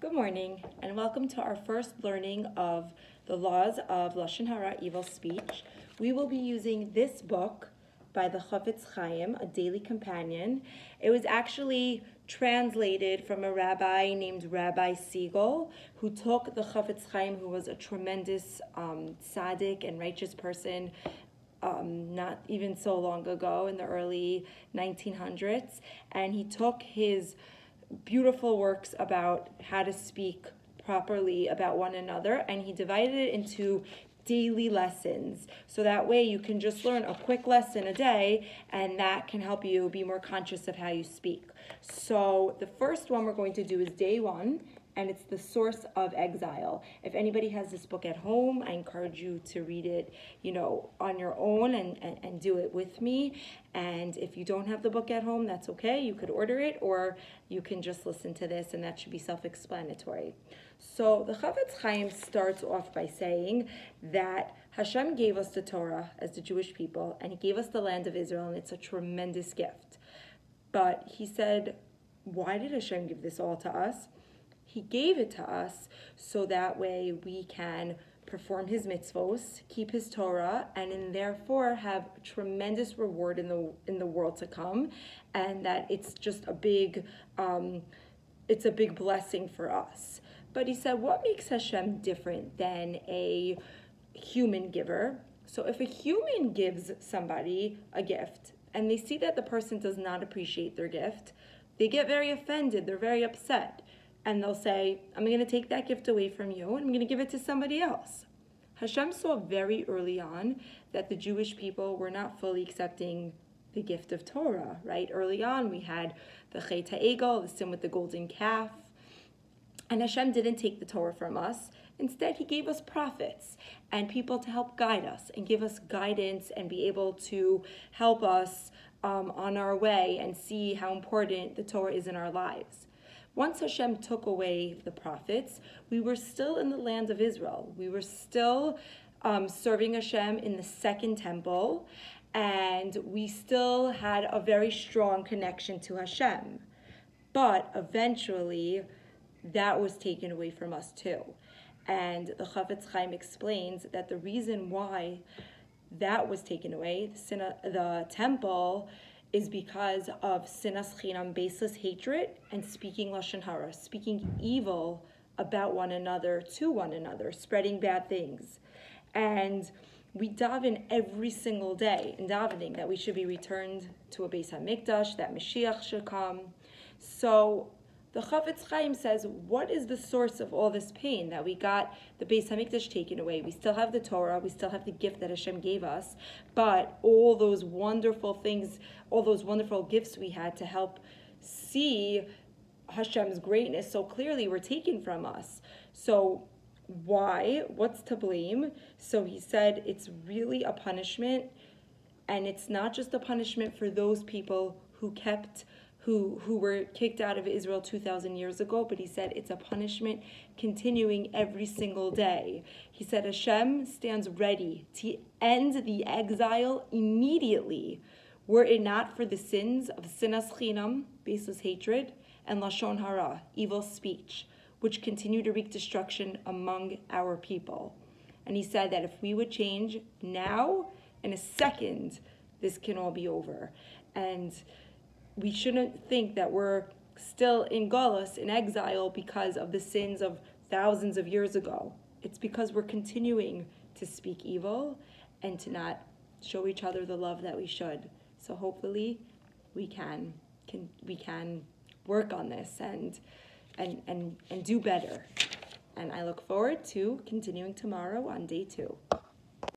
Good morning, and welcome to our first learning of the laws of Lashon Hara, evil speech. We will be using this book by the Chafetz Chaim, a daily companion. It was actually translated from a rabbi named Rabbi Siegel, who took the Chafetz Chaim, who was a tremendous tzaddik and righteous person, not even so long ago in the early 1900s, and he took his beautiful works about how to speak properly about one another, and he divided it into daily lessons, so that way you can just learn a quick lesson a day, and that can help you be more conscious of how you speak. So the first one we're going to do is day one, and it's the source of exile. If anybody has this book at home, I encourage you to read it, on your own and do it with me. And if you don't have the book at home, that's okay. You could order it, or you can just listen to this, and that should be self-explanatory. So the Chafetz Chaim starts off by saying that Hashem gave us the Torah as the Jewish people, and he gave us the land of Israel, and it's a tremendous gift. But he said, why did Hashem give this all to us? He gave it to us so that way we can perform his mitzvos, keep his Torah, and therefore have tremendous reward in the world to come, and that it's just a big blessing for us. But he said, what makes Hashem different than a human giver? So if a human gives somebody a gift and they see that the person does not appreciate their gift, they get very offended, they're very upset. And they'll say, I'm going to take that gift away from you and I'm going to give it to somebody else. Hashem saw very early on that the Jewish people were not fully accepting the gift of Torah, right? Early on, we had the Chet HaEgel, the sin with the golden calf. And Hashem didn't take the Torah from us. Instead, he gave us prophets and people to help guide us and give us guidance and be able to help us on our way and see how important the Torah is in our lives. Once Hashem took away the prophets, we were still in the land of Israel. We were still serving Hashem in the second temple, and we still had a very strong connection to Hashem. But eventually, that was taken away from us too. And the Chafetz Chaim explains that the reason why that was taken away, the temple, is because of sinas chinam, baseless hatred, and speaking lashon hara, speaking evil about one another, to one another, spreading bad things. And we daven every single day in davening that we should be returned to a Beis HaMikdash, that Mashiach should come. So the Chafetz Chaim says, what is the source of all this pain that we got the Beis HaMikdash taken away? We still have the Torah, we still have the gift that Hashem gave us, but all those wonderful things, all those wonderful gifts we had to help see Hashem's greatness so clearly were taken from us. So why? What's to blame? So he said it's really a punishment, and it's not just a punishment for those people who were kicked out of Israel 2,000 years ago, but he said it's a punishment continuing every single day. He said Hashem stands ready to end the exile immediately, were it not for the sins of sinas chinam, baseless hatred, and lashon hara, evil speech, which continue to wreak destruction among our people. And he said that if we would change now, in a second, this can all be over. And we shouldn't think that we're still in galus, in exile, because of the sins of thousands of years ago. It's because we're continuing to speak evil and to not show each other the love that we should. So hopefully we can work on this and do better. And I look forward to continuing tomorrow on day 2.